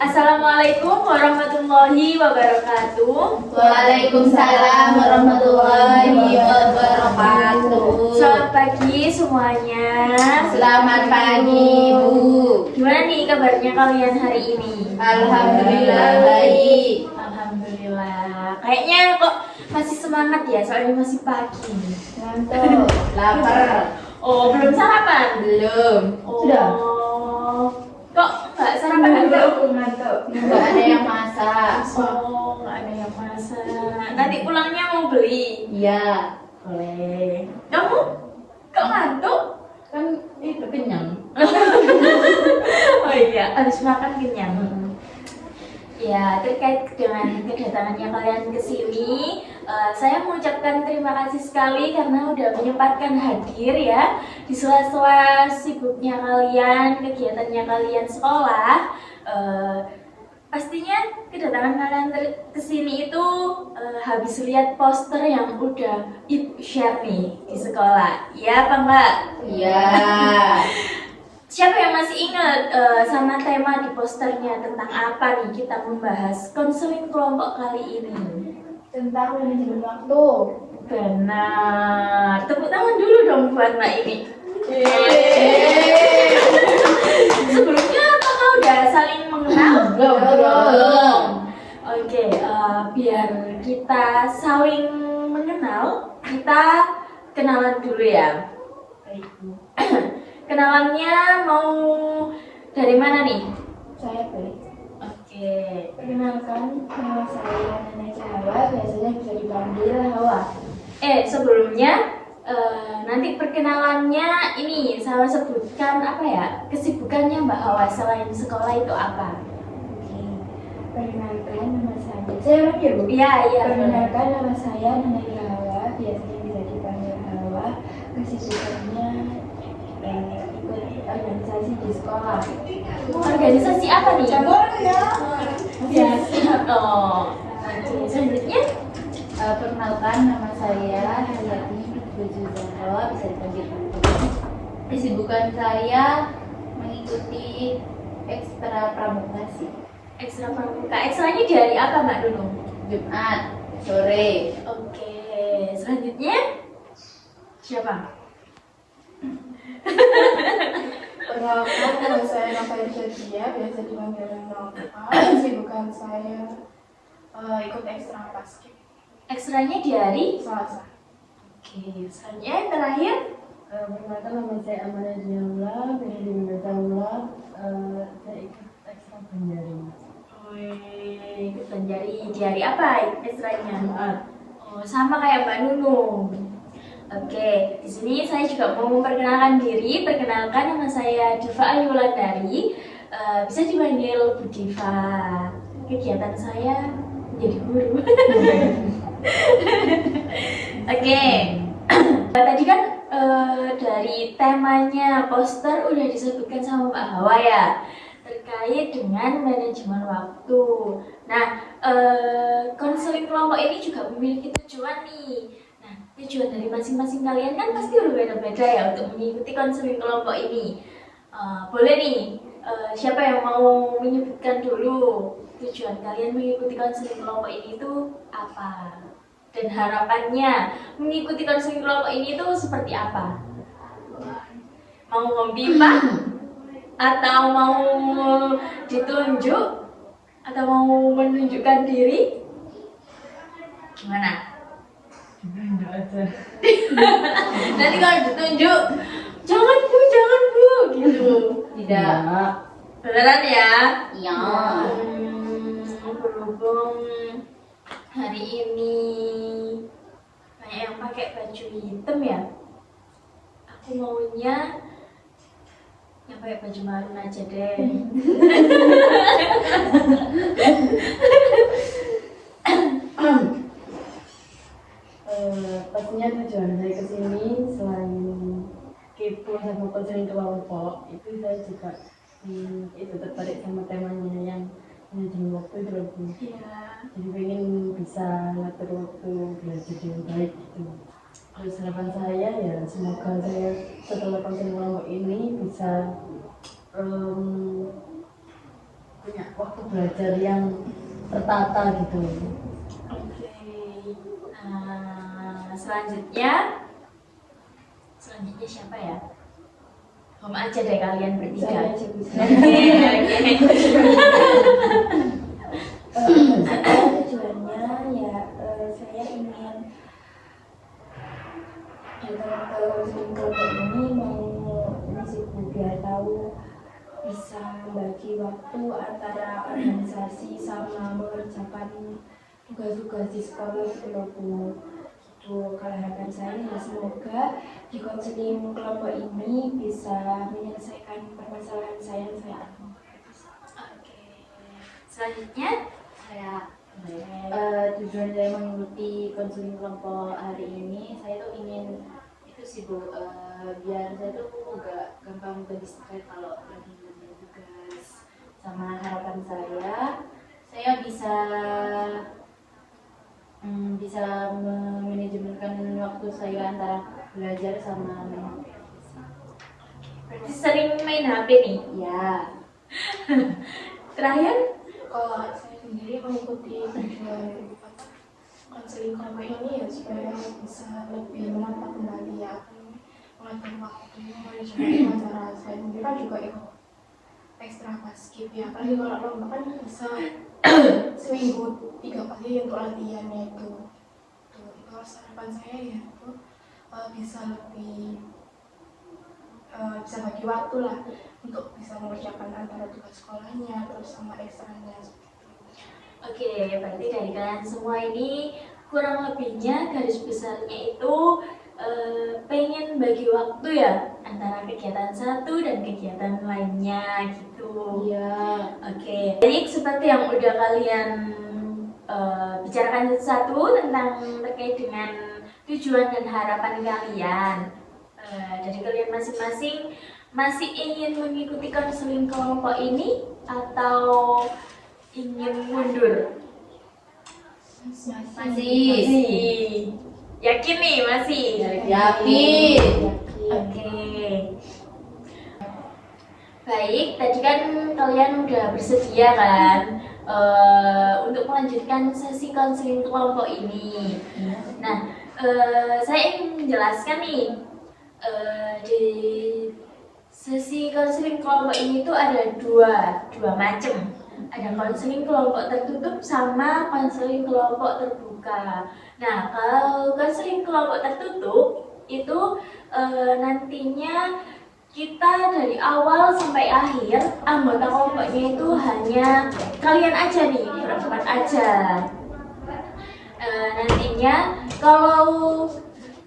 Assalamualaikum warahmatullahi wabarakatuh. Waalaikumsalam warahmatullahi wabarakatuh. Selamat pagi semuanya. Selamat pagi, Bu. Gimana nih kabarnya kalian hari ini? Alhamdulillah baik. Alhamdulillah. Kayaknya kok masih semangat ya, soalnya masih pagi. Ngantuk, lapar. Oh, belum sarapan? Belum. Oh. Sudah. Kok nggak sarapan dulu? Ngantuk. Nggak ada yang masak. Oh, nggak ada yang masak. Nanti pulangnya mau beli? Iya. Boleh. Kamu? Kok ngantuk? Kan itu kenyang. Oh iya, habis makan kenyang. Ya, terkait dengan kedatangannya kalian ke sini, saya mengucapkan terima kasih sekali karena udah menyempatkan hadir ya di sela-sela sibuknya kalian, kegiatannya kalian sekolah. Pastinya kedatangan kalian ke sini itu habis lihat poster yang udah Ibu share nih di sekolah. Ya, apa enggak? Iya. Siapa yang masih ingat sama tema di posternya tentang apa nih kita membahas konseling kelompok kali ini? Tentang manajemen waktu. Benar. Tepuk tangan dulu dong buat Mbak ini. Sebelumnya apakah udah saling mengenal? Belum. Oke, biar kita saling mengenal, kita kenalan dulu ya. Kenalannya mau dari mana nih? Saya baik. Oke. Perkenalkan, nama saya Nenek Hawa, biasanya bisa dipanggil Hawa. Sebelumnya nanti perkenalannya ini saya sebutkan apa ya, kesibukannya Mbak Hawa selain sekolah itu apa? Oke. Perkenalkan, nama saya lagi ya, Bu? Iya. Perkenalkan, nama saya Nenek Hawa, biasanya bisa dipanggil Hawa. Kesibukannya ikut organisasi di sekolah. Organisasi apa nih? Ya. Oh. Oke, selanjutnya Perkenalkan, nama saya Hayati Buju Zahra, bisa dipanggil Bu. Kesibukan saya mengikuti ekstra pramuka. ekstra pramuka. Ekstranya dari apa Mbak Nunung? Jumat sore. Oke, selanjutnya siapa? Perkenalkan, nama saya Rafael Shadia, biasa dipanggil Nova. Kesibukan saya ikut ekstra basket Ekstranya di hari? Selasa. Oke, selanjutnya yang terakhir. Perkenalkan, nama saya Amanda Jaula, biasa dipanggil Jaula. Saya ikut ekstra penjaring. Ikut penjari di hari apa ekstranya? Oh, sama kayak Mbak Nunung. Oke, di sini saya juga mau memperkenalkan diri. Perkenalkan, nama saya Diva Ayulandari. Bisa dipanggil Bu Diva. Kegiatan saya menjadi guru. Oke, tadi kan dari temanya poster udah disebutkan sama Mbak Hawa ya, terkait dengan manajemen waktu. Nah, konseling kelompok ini juga memiliki tujuan nih. Nah, tujuan dari masing-masing kalian kan pasti berbeda-beda ya untuk mengikuti konseling kelompok ini. Boleh nih, siapa yang mau menyebutkan dulu tujuan kalian mengikuti konseling kelompok ini itu apa? Dan harapannya mengikuti konseling kelompok ini itu seperti apa? Mau membimbang? Atau mau ditunjuk? Atau mau menunjukkan diri? Gimana? Enggak aja. Nanti kalau ditunjuk, jangan bu, gitu. Tidak. Beneran ya? Iya. Berhubung hari ini banyak yang pakai baju hitam ya, aku maunya yang pakai baju marun aja deh. Pastinya tujuan saya kesini selain kepo sama konseling kelompok, itu saya juga itu tertarik sama temanya yang manajemen waktu itu loh, Bu. Iya. Jadi pengen bisa ngatur waktu belajar dengan baik gitu. Terus harapan saya ya semoga saya setelah konseling kelompok ini bisa punya waktu belajar yang tertata gitu. Oke. Selanjutnya siapa ya? Om aja deh kalian bertiga. Saya aja bisa. Tujuannya ya saya ingin datang ke Muslim Kelompok ini mau sih biar tahu bisa bagi waktu antara organisasi sama mengerjakan tugas-tugas di sekolah gitu loh Bu. Gitu. Kalau harapan saya ya semoga di konseling kelompok ini bisa menyelesaikan permasalahan saya yang saya alami. Oke. Selanjutnya saya Tujuan saya mengikuti konseling kelompok hari ini, saya tuh ingin itu sih Bu, biar saya tuh gak gampang berdistract kalau lagi ngerjain tugas. Sama harapan saya bisa memanajemenkan waktu saya antara belajar sama main HP. berarti sering main HP nih. Ya, Terakhir, Kalau saya sendiri mengikuti tujuan konseling kelompok ini ya supaya bisa lebih menata kembali ya mengatur waktu, manajemen acara. Saya sendiri kan juga ikut ekstra paskib ya, apalagi kalau lomba kan bisa seminggu 3 kali untuk latihannya itu. Itu harapan saya ya itu bisa lebih bisa bagi waktu lah untuk bisa mengerjakan antara tugas sekolahnya terus sama ekstranya seperti itu. oke, berarti dari kalian semua ini kurang lebihnya garis besarnya itu pengen bagi waktu ya antara kegiatan satu dan kegiatan lainnya gitu. iya. Oke, jadi seperti yang udah kalian bicarakan satu tentang terkait dengan tujuan dan harapan kalian. Dari kalian masing-masing masih ingin mengikuti konseling kelompok ini atau ingin mundur? Masih. Yakin nih masih? Yakin. Oke. Baik, tadi kan kalian udah bersedia kan untuk melanjutkan sesi konseling kelompok ini. Nah, saya ingin menjelaskan nih di sesi konseling kelompok ini tuh ada dua macam. Ada konseling kelompok tertutup sama konseling kelompok terbuka. Nah, kalau konseling kelompok tertutup itu nantinya kita dari awal sampai akhir anggota kelompoknya itu hanya kalian aja nih, berempat aja. Nantinya kalau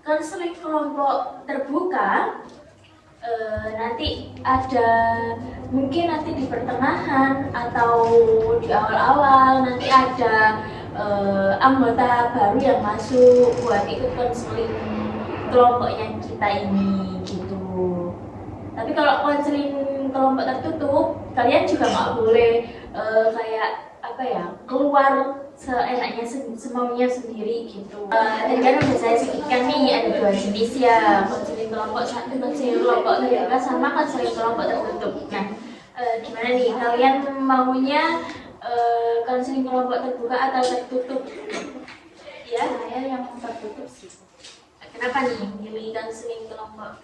konseling kelompok terbuka nanti ada mungkin nanti di pertengahan atau di awal-awal nanti ada anggota baru yang masuk buat ikut konseling kelompoknya kita ini gitu. Tapi kalau konseling kelompok tertutup kalian juga nggak boleh kayak apa ya keluar seenaknya semaunya sendiri gitu. Tadi kan udah saya sebutkan nih ada dua jenis ya, konseling kelompok satu, konseling kelompok terbuka sama konseling kelompok tertutup. Nah, gimana nih kalian maunya konseling kelompok terbuka atau tertutup? Ya, Saya yang tertutup sih. kenapa nih milih konseling kelompok?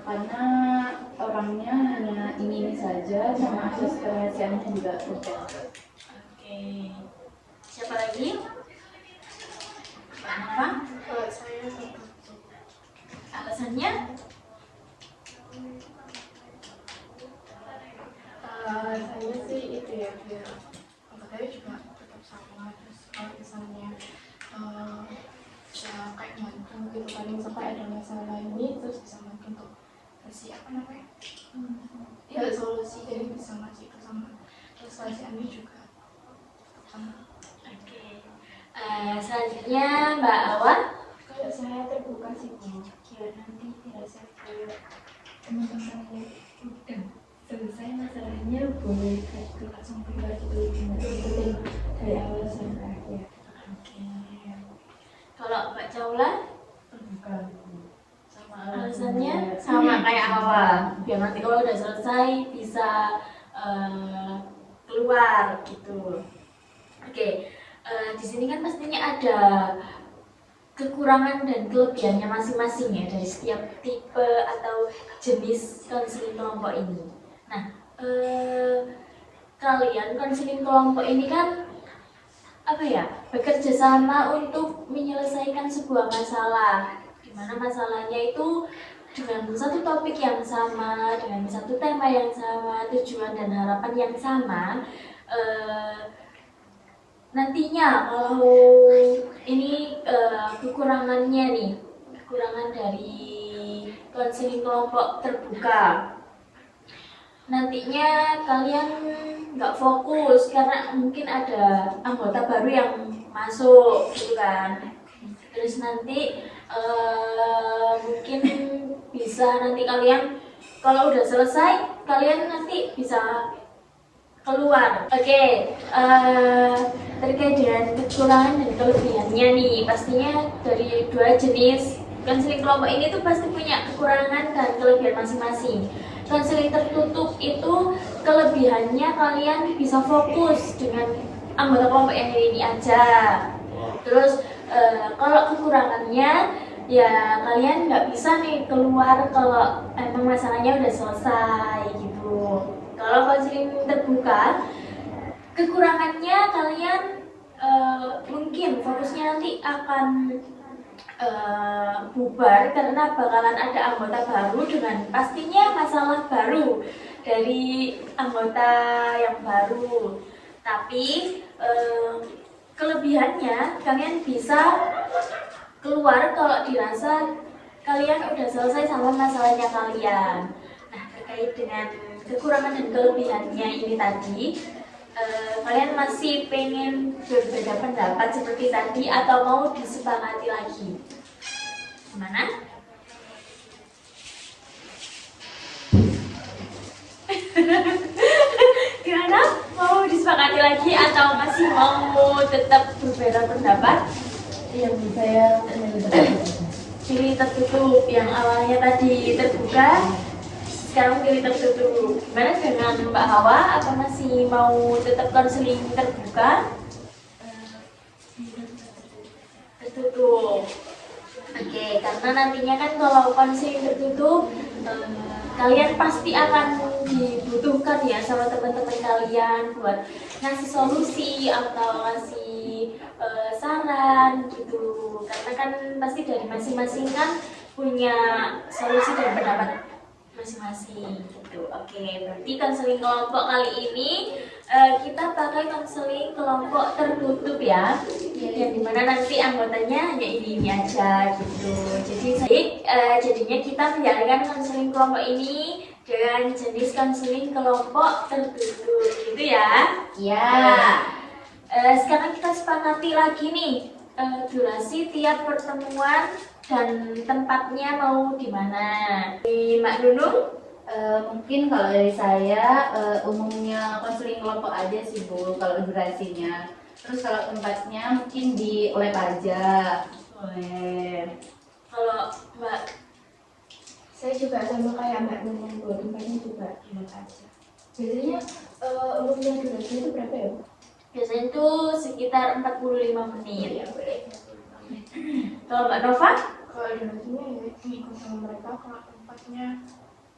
Karena orangnya hanya ini saja, sama akses kerahasiaannya juga udah. Oke. Siapa lagi? Mbak Nova? Kalau saya tertutup. Alasannya? Saya sih itu ya biar anggotanya juga tetap sama, terus kalau misalnya bisa kayak bantu gitu kan misalkan ada masalah ini terus bisa bantu untuk kasih apa namanya ya solusi, jadi bisa ngasih itu sama terus kasihannya juga sama. Oke. Selanjutnya Mbak Awan. Kalau saya terbuka sih Bu, biar nanti dirasa kayak teman-teman udah selesai masalahnya boleh ke langsung pribadi dulu, nggak ikutin dari awal sampai akhir. Oke. Kalau Mbak Caula, Terbuka. Sama alasannya sama kayak awal. Biar nanti kalau udah selesai bisa keluar gitu. Oke, di sini kan pastinya ada kekurangan dan kelebihannya masing-masing ya dari setiap tipe atau jenis konseling kelompok ini. Nah, kalian konseling kelompok ini kan bekerja sama untuk menyelesaikan sebuah masalah, di mana masalahnya itu dengan satu topik yang sama, dengan satu tema yang sama, tujuan dan harapan yang sama. Nantinya kalau ini kekurangannya nih, kekurangan dari konseling kelompok terbuka, nantinya kalian nggak fokus karena mungkin ada anggota baru yang masuk gitu kan. Terus nanti mungkin bisa nanti kalian kalau udah selesai kalian nanti bisa keluar. Oke, terkait dengan kekurangan dan kelebihannya nih, pastinya dari dua jenis konseling kelompok ini tuh pasti punya kekurangan dan kelebihan masing-masing. Konseling tertutup itu kelebihannya kalian bisa fokus dengan anggota kelompok yang ini aja. Terus kalau kekurangannya ya kalian nggak bisa nih keluar kalau emang masalahnya udah selesai gitu. Kalau konseling terbuka, kekurangannya kalian mungkin fokusnya nanti akan bubar karena bakalan ada anggota baru dengan pastinya masalah baru dari anggota yang baru. Tapi kelebihannya kalian bisa keluar kalau dirasa kalian udah selesai sama masalahnya kalian. Nah, terkait dengan kekurangan dan kelebihannya ini tadi, kalian masih pengen berbeda pendapat seperti tadi atau mau disepakati lagi? Gimana? Gimana? Mau disepakati lagi atau masih mau tetap berbeda pendapat? Yang saya Pilih tertutup, yang awalnya tadi terbuka sekarang pilih tertutup. Gimana dengan Mbak Hawa? Apa masih mau tetap konseling terbuka? Tertutup. Oke, karena nantinya kan kalau konseling tertutup kalian pasti akan dibutuhkan ya sama teman-teman kalian buat ngasih solusi atau ngasih saran gitu. Karena kan pasti dari masing-masing kan punya solusi dan pendapat masing-masing gitu. Oke, berarti konseling kelompok kali ini kita pakai konseling kelompok tertutup ya, yang dimana nanti anggotanya hanya ini aja gitu. Jadi jadinya kita menjalankan konseling kelompok ini dengan jenis konseling kelompok tertutup gitu ya. Iya. Sekarang kita sepakati lagi nih durasi tiap pertemuan dan tempatnya mau di mana. Di Mbak Nunung? Mungkin kalau dari saya umumnya konseling kelompok aja sih Bu kalau durasinya. Terus kalau tempatnya mungkin di lab aja. Boleh. Kalau Mbak? Saya juga sama kayak Mbak Nunung, dua tempatnya juga di aja. Biasanya umumnya durasi itu berapa ya? Biasanya itu sekitar 45 menit. Kalau Mbak Nova? Kalau durasinya ya ngikut sama mereka, kalau tempatnya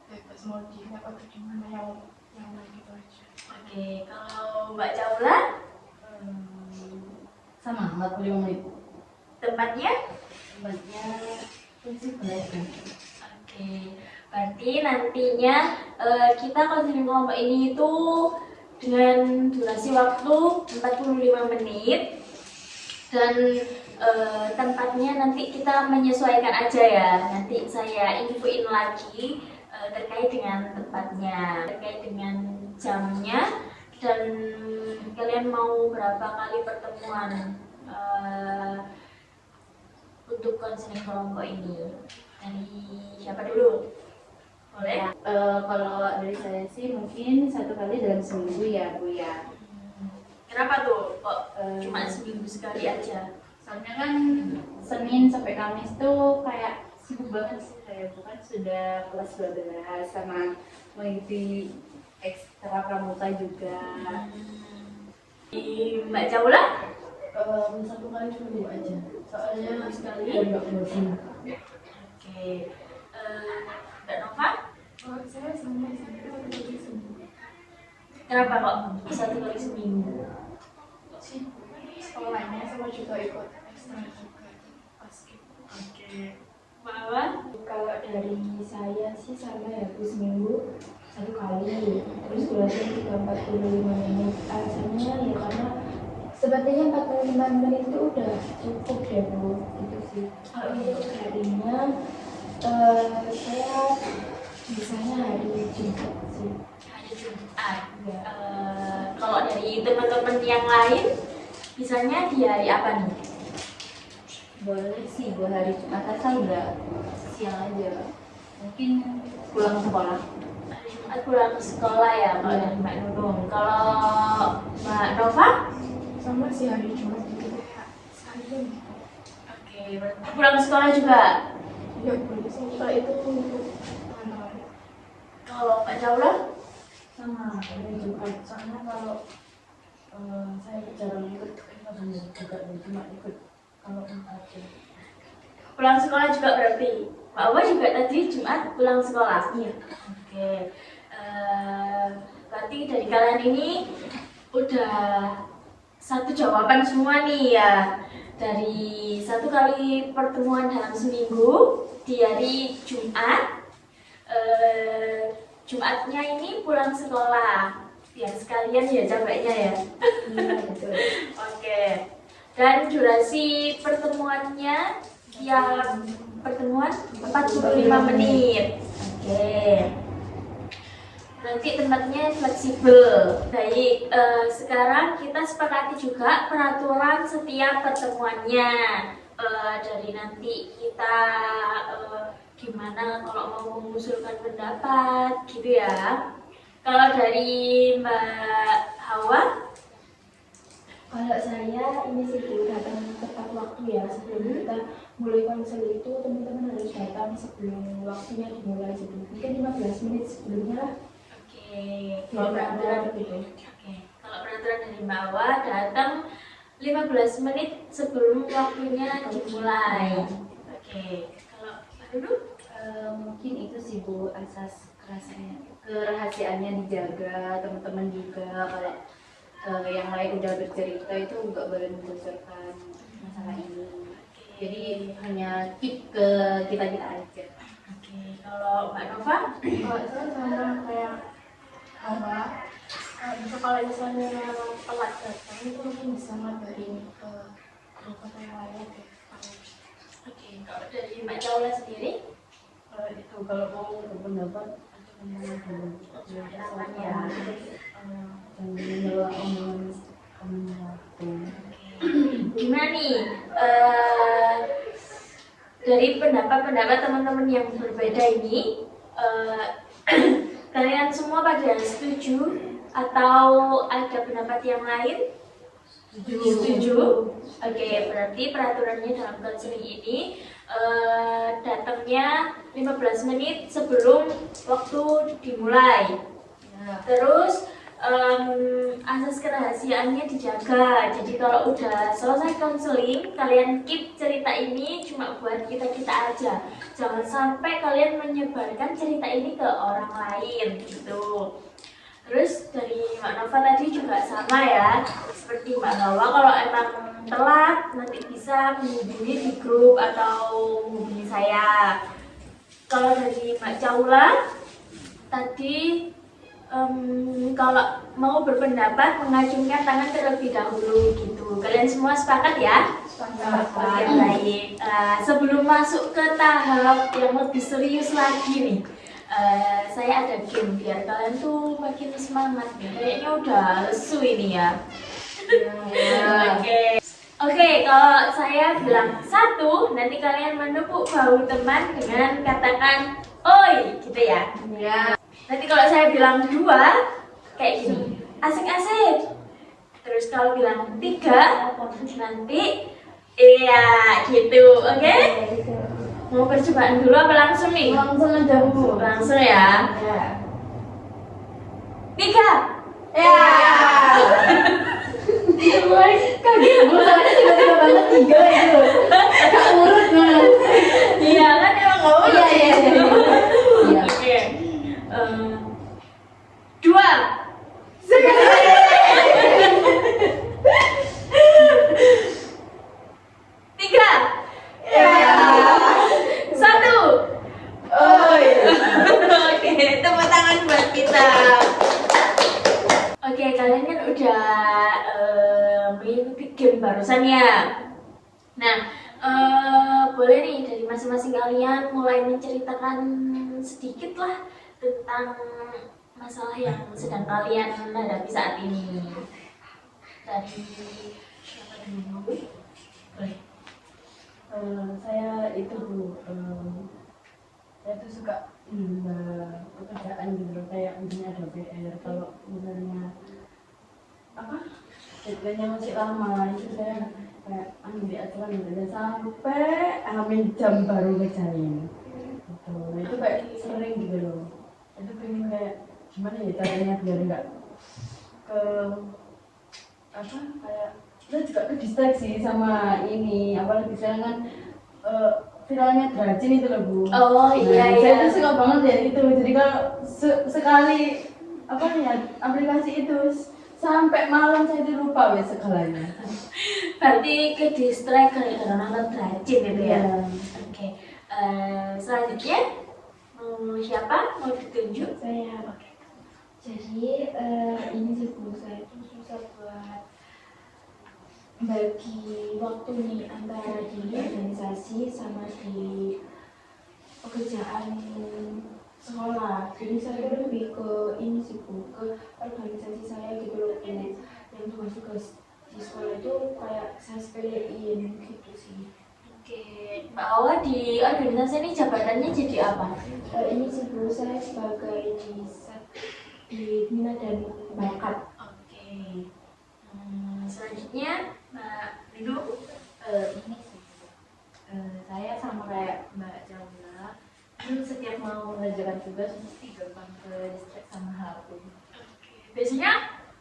bebas mau di lab atau di mana yang gitu aja. Oke, kalau Mbak Caula? sama 45 menit. Tempatnya? Tempatnya fleksibel ya. Oke, berarti nantinya kita konseling kelompok ini itu dengan durasi waktu 45 menit dan tempatnya nanti kita menyesuaikan aja ya. Nanti saya infoin lagi terkait dengan tempatnya, terkait dengan jamnya dan kalian mau berapa kali pertemuan untuk konseling kelompok ini. Dari siapa dulu? Boleh? Kalau dari saya sih mungkin 1 kali dalam seminggu ya Bu ya. Kenapa tuh kok cuma seminggu sekali aja? Soalnya kan Senin sampai Kamis tuh kayak sibuk banget sih saya, bukan sudah kelas 12 sama mengikuti ekstra pramuka juga. Di Mbak Jaula? Satu kali cuma 2 aja. Soalnya Sekali? nggak bosan. Oke. Mbak Nova? Kalau saya sama sih, kita bekerja semua. Kenapa kok 1 kali seminggu? Sih, sekolahnya sama juga ikut ekstra juga basket. Oke. Mbak Awan? Kalau dari saya sih sama ya, Bu, seminggu 1 kali. Terus durasinya juga 45 menit. Alasannya ya karena sepertinya 45 menit itu udah cukup ya, Bu. Itu sih. Kalau untuk harinya, saya biasanya hari Jumat sih. Hari Jumat. Ya. Kalau dari teman-teman yang lain, misalnya di hari apa nih? Boleh sih 2 hari Jumat asal nggak siang aja. Mungkin pulang sekolah. Hari Jumat pulang sekolah ya, kalau dari Mbak Nunung. Kalau Mbak Nova? Sama sih hari Jumat itu kayak sekali. Oke, berarti pulang sekolah juga. Ya, boleh sih. Kalau itu untuk teman-teman. Kalau Mbak Jaula? Sama hari Jumat. Soalnya kalau saya jarang ikut juga cuma ikut kalau aja. Pulang sekolah juga berarti. Mbak Awa juga tadi Jumat pulang sekolah. Iya. Oke. Berarti dari kalian ini udah satu jawaban semua nih ya. Dari 1 kali pertemuan dalam seminggu di hari Jumat. Jumatnya ini pulang sekolah. Biar sekalian ya capeknya ya. Iya, betul. Oke. Dan durasi pertemuannya tiap pertemuan 45 menit. Oke. Nanti tempatnya fleksibel. Baik, sekarang kita sepakati juga peraturan setiap pertemuannya. Dari nanti kita gimana kalau mau mengusulkan pendapat gitu ya. Kalau dari Mbak Hawa? Kalau saya ini sih Bu, datang tepat waktu ya. Sebelum kita mulai konser itu teman-teman harus datang sebelum waktunya dimulai, mungkin 15 menit sebelumnya lah. Oke. Kalau Kalau peraturan gitu. Oke. Kalau peraturan dari Mbak Hawa datang 15 menit sebelum waktunya dimulai. Oke. Kalau Mbak Dulu? Mungkin itu sih Bu, asas kerahasiaannya dijaga, teman-teman juga kalau yang lain udah bercerita itu nggak boleh membocorkan masalah ini. Jadi hanya keep ke kita aja. Oke. Kalau Mbak Nova? Kalau saya sama kayak Hawa, kalau misalnya telat datang itu mungkin bisa ngabarin ke grup atau yang lain deh. Oke. Kalau dari Mbak Jaula sendiri? Itu kalau mau berpendapat ngomong dulu. Ya. Dan menolak omongan kamu waktu. Gimana nih dari pendapat-pendapat teman-teman yang berbeda ini, kalian semua pada setuju atau ada pendapat yang lain? Setuju. Oke, berarti peraturannya dalam konseling ini datangnya 15 menit sebelum waktu dimulai. Terus asas kerahasiaannya dijaga. Jadi kalau udah selesai konseling, kalian keep cerita ini cuma buat kita aja. Jangan sampai kalian menyebarkan cerita ini ke orang lain gitu. Terus dari Mbak Nova tadi juga sama ya, seperti Mbak Hawa, kalau emang telat nanti bisa menghubungi di grup atau menghubungi saya. Kalau dari Mbak Jaula tadi kalau mau berpendapat mengacungkan tangan terlebih dahulu gitu. Kalian semua sepakat ya? Sepakat. Oke, baik. Sebelum masuk ke tahap yang lebih serius lagi nih, saya ada game biar kalian tuh makin semangat nih. Kayaknya udah lesu ini ya. Oke, kalau saya bilang 1, nanti kalian menepuk bahu teman dengan katakan oi, gitu ya. Nanti kalau saya bilang 2, kayak gini, asik-asik. Terus kalau bilang 3, nanti iya gitu, oke? Mau percobaan dulu apa langsung nih? Langsung aja Bu. Langsung ya. Ya. tiga. Ya. Kaget gue soalnya tiba-tiba banget 3 itu. Agak urut mas. Iya kan emang nggak boleh. Iya. Oke. Dua. Tiga. Satu. Oh iya. Oke, tepuk tangan buat kita. Oke, kalian kan udah mengikuti game barusan ya. Nah, boleh nih dari masing-masing kalian mulai menceritakan sedikit lah tentang masalah yang sedang kalian hadapi saat ini. Dari siapa dulu? Boleh. Saya itu Bu, saya tuh suka pekerjaan gitu loh, kayak misalnya ada PR, kalau misalnya apa deadline-nya masih lama itu saya kayak ambil aturan gitu dan sampai amin jam baru ngerjain gitu. Nah, itu kayak sering gitu loh, itu pengen kayak gimana ya caranya biar nggak ke apa kayak kita juga ke distraksi sama ini, apalagi sekarang kan viralnya Dracin itu loh Bu. Oh iya. Saya tuh suka banget ya itu, jadi kalau sekali apa ya aplikasi itu sampai malam saya tuh lupa wes segalanya. Berarti ke distract gara-gara nonton Dracin gitu ya? Iya. Oke. Selanjutnya mau siapa? Mau ditunjuk? Saya. Oke. Jadi ini sih Bu, saya tuh susah buat bagi waktu nih antara di organisasi sama di pekerjaan sekolah. Jadi saya tuh lebih ke ini sih Bu, ke organisasi saya gitu loh Bu. Dan tugas-tugas di sekolah itu kayak saya sepelein gitu sih. Oke. Mbak Awa di organisasi ini jabatannya jadi apa? Ini sih Bu, saya sebagai di minat dan bakat. Oke. Selanjutnya Mbak Rindu. Ini sih saya sama kayak Mbak Jaula, itu setiap mau mengerjakan tugas mesti gampang ke distract sama HP. Biasanya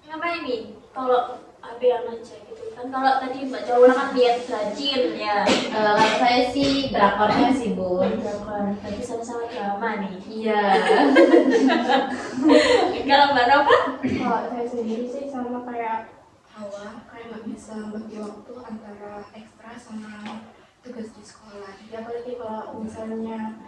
ngapain nih kalau HP yang aja gitu kan? Kalau tadi Mbak Jaula kan lihat Dracin ya. Kalau saya sih drakornya sih Bu. Drakor. Tadi sama-sama drama nih. Iya. Kalau Mbak Nova? Kalau saya sendiri sih sama kayak Hawa, kayak nggak bisa bagi waktu antara ekstra sama tugas di sekolah. Jadi apalagi kalau misalnya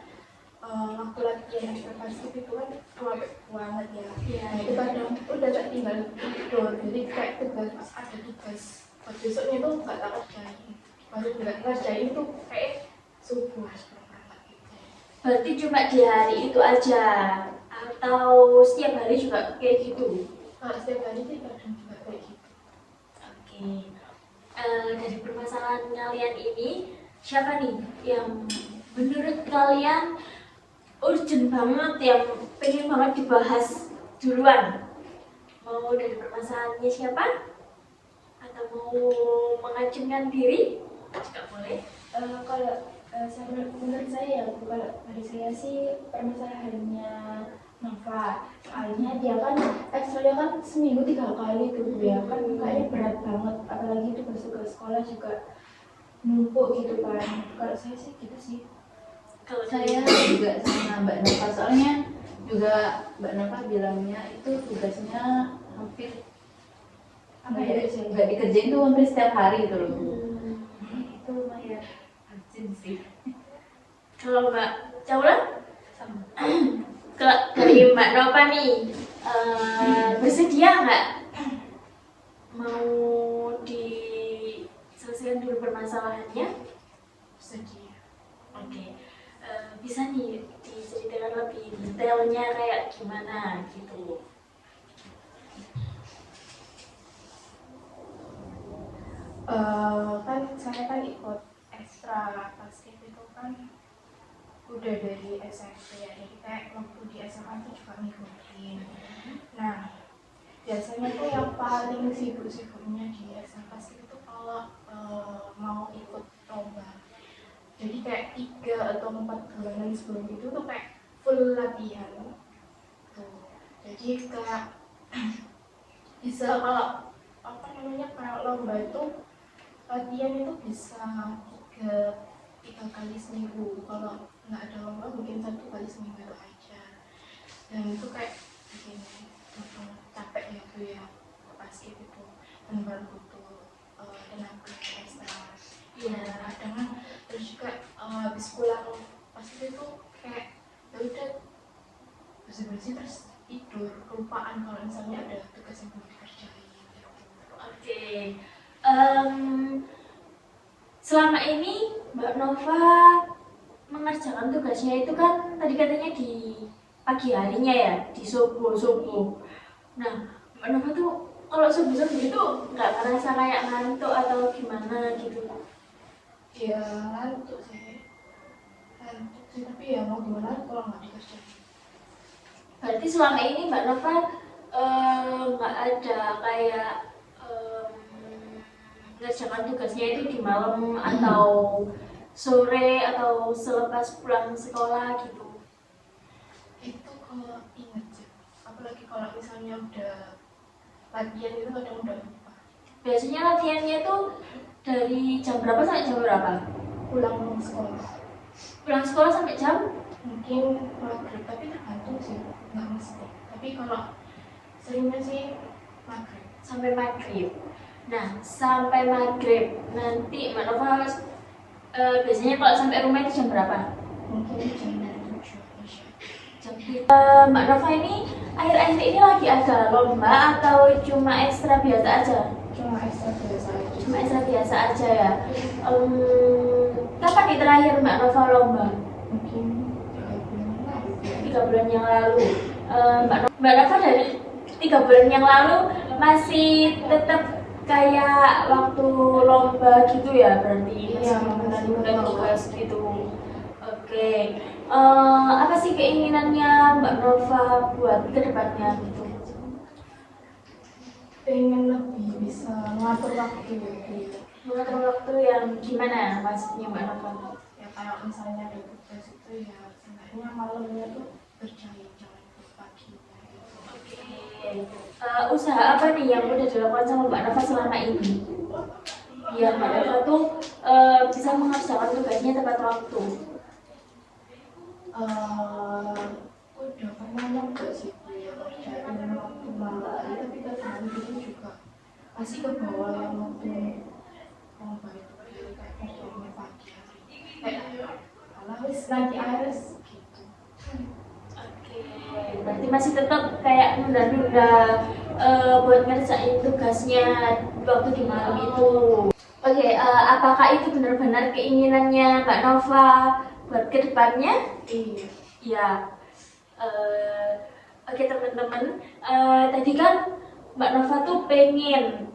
waktu latihan ekstra pasif itu kan capek banget ya. Iya. Itu kadang udah tak tinggal tidur. Jadi kayak tugas ada tugas buat besoknya tuh nggak tak kerjain. Baru nggak kerjain tuh kayak subuh berangkat gitu. Berarti cuma di hari itu aja atau setiap hari juga kayak gitu? Nah, setiap hari sih kadang juga kayak gitu. Oke. Dari permasalahan kalian ini, siapa nih yang menurut kalian urgent banget, yang pengen banget dibahas duluan? Mau dari permasalahannya siapa? Atau mau mengacungkan diri? Juga boleh. Menurut saya, kalau dari saya sih permasalahannya Nova. Soalnya dia kan ekstranya kan seminggu 3 kali tuh ya kan, kayaknya berat banget, apalagi tugas-tugas sekolah juga numpuk gitu kan. Kalau saya sih gitu sih. Kalau Saya juga sama Mbak Nova, soalnya juga Mbak Nova bilangnya itu tugasnya hampir apa ya, nggak dikerjain tuh hampir setiap hari gitu loh Bu. Itu lumayan urgent sih. Kalau Mbak Caula? Sama. Kalau dari Mbak Nova nih, bersedia nggak mau diselesaikan dulu permasalahannya? Sedih. Oke. Bisa nih diceritakan lebih detailnya kayak gimana gitu. Kan saya kan ikut ekstra basket itu kan udah dari SMP ya, jadi kayak waktu di SMA itu juga ngikutin. Nah, biasanya tuh yang paling sibuk-sibuknya di SMA basket itu kalau mau ikut lomba. Jadi kayak 3 atau 4 bulanan sebelum itu tuh kayak full latihan. Tuh. Jadi kayak bisa kalau apa namanya kayak lomba itu latihan itu bisa tiga kali seminggu, kalau nggak ada lomba mungkin 1 kali seminggu itu aja, dan itu kayak bikin capek ya tuh ya basket itu, dan baru butuh tenaga ekstra. Iya, kadang kan terus juga habis pulang basket itu kayak ya udah bersih-bersih terus tidur, kelupaan kalau misalnya ada tugas yang belum dikerjain gitu. Oke. Selama ini Mbak Nova mengerjakan tugasnya itu kan tadi katanya di pagi harinya ya, di subuh. Nah, Mbak Nova tuh kalau subuh-subuh itu nggak merasa kayak ngantuk atau gimana gitu? Ya ngantuk sih, tapi ya mau gimana kalau nggak dikerjain. Berarti selama ini Mbak Nova nggak ada kayak ngerjakan tugasnya itu di malam atau sore atau selepas pulang sekolah gitu? Itu kalau inget sih, apalagi kalau misalnya udah latihan itu kadang udah lupa. Biasanya latihannya tuh dari jam berapa sampai jam berapa? Pulang sekolah Pulang sekolah sampai jam? mungkin maghrib, tapi tergantung sih, nggak mesti. Tapi kalau seringnya sih maghrib. Sampai maghrib. Nah, sampai maghrib nanti Mbak Nova biasanya kalau sampai rumah itu jam berapa? Mungkin jam 7 Isya. Jam Mbak Nova ini akhir-akhir ini lagi ada lomba atau cuma ekstra biasa aja? Cuma ekstra biasa aja. Cuma ekstra biasa aja ya. Kapan nih terakhir Mbak Nova lomba? Mungkin 3 bulan yang lalu. Mbak Nova dari 3 bulan yang lalu masih tetap kayak waktu lomba gitu ya, berarti Iya, menunda tugas gitu. Oke. Apa sih keinginannya Mbak Nova buat kedepannya gitu? pengen lebih bisa ngatur waktu gitu. Mengatur waktu yang gimana maksudnya Mbak Nova? Ya kayak misalnya ada tugas itu ya sebenarnya malamnya tuh kerjain, jangan paginya gitu. Usaha apa nih yang udah dilakukan sama Mbak Nova selama ini biar Mbak Nova tuh bisa mengerjakan tugasnya tepat waktu? Udah pernah nyoba sih ya kerjain waktu malam, tapi kadang gitu juga masih ke bawah yang waktu lomba itu kayak kerjainnya pagi hari. Kayak alah wis nanti ares gitu. Oke, berarti masih tetap kayak nunda-nunda buat ngerjain tugasnya waktu di malam itu. Oke, apakah itu benar-benar keinginannya Mbak Nova buat kedepannya? Iya. Ya. Oke teman-teman, tadi kan Mbak Nova tuh pengen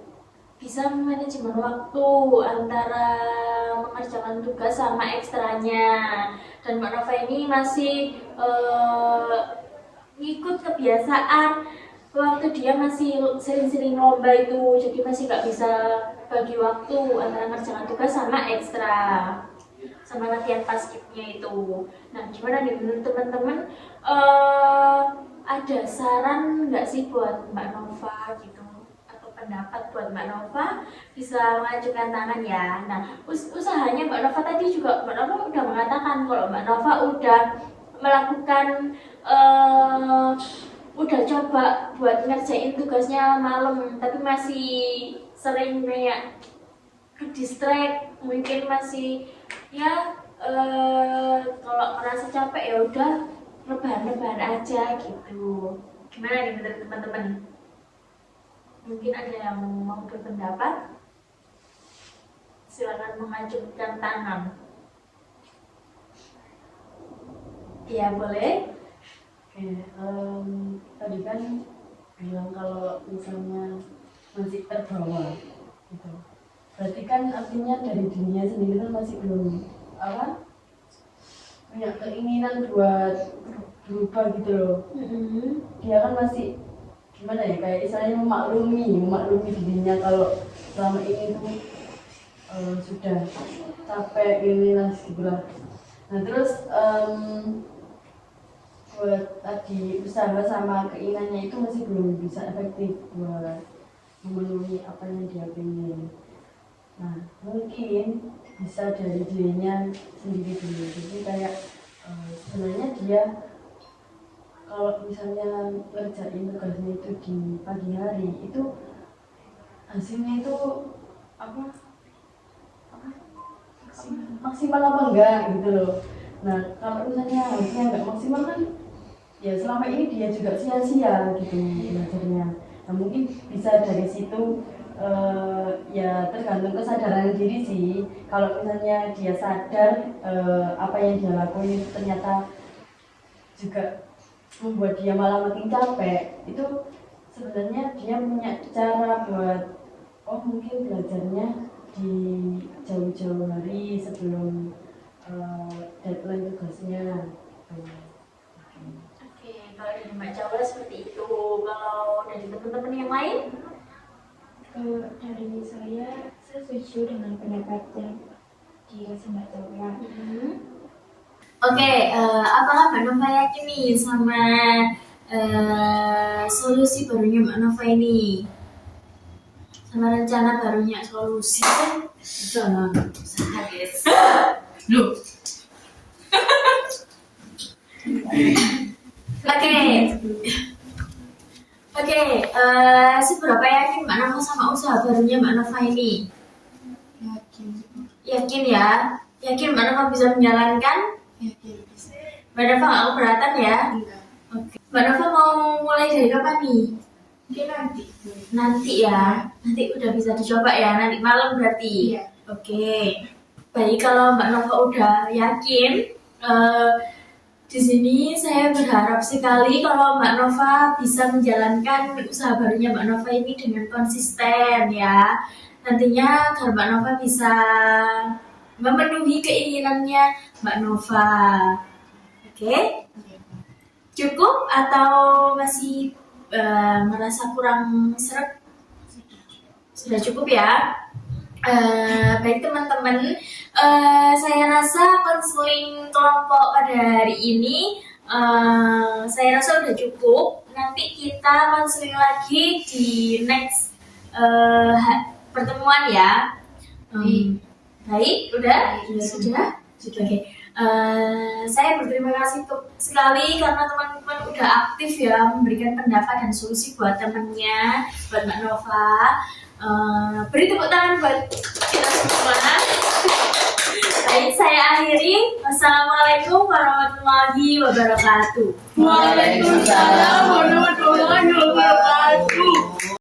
bisa manajemen waktu antara mengerjakan tugas sama ekstranya, dan Mbak Nova ini masih ngikut kebiasaan waktu dia masih sering-sering lomba itu, jadi masih nggak bisa bagi waktu antara mengerjakan tugas sama ekstra sama latihan basketnya itu. Nah, gimana nih menurut teman-teman, ada saran nggak sih buat Mbak Nova gitu, atau pendapat buat Mbak Nova? Bisa mengajukan tangan ya. Nah, usahanya Mbak Nova tadi juga Mbak Nova udah mengatakan kalau Mbak Nova udah melakukan udah coba buat ngerjain tugasnya malam, tapi masih sering kayak ke distract, mungkin masih ya kalau merasa capek ya udah rebahan aja gitu. Gimana nih menurut teman-teman? Mungkin ada yang mau berpendapat? Silakan mengajukan tangan. Ya boleh. Oke, tadi kan bilang kalau misalnya masih terbawa gitu. Berarti kan artinya dari dirinya sendiri kan masih belum punya keinginan buat berubah gitu loh. Dia kan masih gimana ya, kayak istilahnya memaklumi dirinya kalau selama ini tuh sudah capek gini lah gitu lah. Nah terus buat tadi usaha sama keinginannya itu masih belum bisa efektif buat memenuhi apa yang dia pengen. Nah, mungkin bisa dari dirinya sendiri dulu. Jadi kayak sebenarnya dia kalau misalnya ngerjain tugasnya itu di pagi hari itu hasilnya itu apa maksimal apa enggak gitu loh. Nah, kalau misalnya hasilnya enggak maksimal kan ya selama ini dia juga sia-sia gitu belajarnya. Nah, mungkin bisa dari situ ya tergantung kesadaran diri sih. Kalau misalnya dia sadar apa yang dia lakuin itu ternyata juga membuat dia malah makin capek, itu sebenarnya dia punya cara buat mungkin belajarnya di jauh-jauh hari sebelum deadline tugasnya. Oke, kalau dari Mbak Jawa seperti itu. Kalau dari teman-teman yang lain? Dari saya setuju dengan pendapat yang Mbak Jawa. Oke, apakah Mbak Nova yakin nih sama solusi barunya Mbak Nova ini? Sama rencana barunya solusi kan? Usaha. Usaha, guys. Loh. Oke, seberapa yakin Mbak Nova sama usaha barunya Mbak Nova ini? Yakin. Yakin ya? Yakin Mbak Nova bisa menjalankan? Yakin bisa. Mbak Nova nggak keberatan ya? Enggak. Oke. Mbak Nova mau mulai dari kapan nih? Mungkin nanti. Nanti ya? Nanti udah bisa dicoba ya? Nanti malam berarti? Iya. Oke. Baik, kalau Mbak Nova udah yakin, di sini saya berharap sekali kalau Mbak Nova bisa menjalankan usaha barunya Mbak Nova ini dengan konsisten ya. Nantinya agar Mbak Nova bisa memenuhi keinginannya Mbak Nova. Oke? Cukup atau masih merasa kurang seret? Sudah cukup ya? Baik teman-teman, saya rasa konseling kelompok pada hari ini saya rasa udah cukup. Nanti kita konseling lagi di next pertemuan ya. Baik, udah? Sudah? Oke. Saya berterima kasih sekali karena teman-teman udah aktif ya memberikan pendapat dan solusi buat temennya, buat Mbak Nova. Beri tepuk tangan buat kita semua. Baik, saya akhiri. Wassalamualaikum warahmatullahi wabarakatuh. Waalaikumsalam warahmatullahi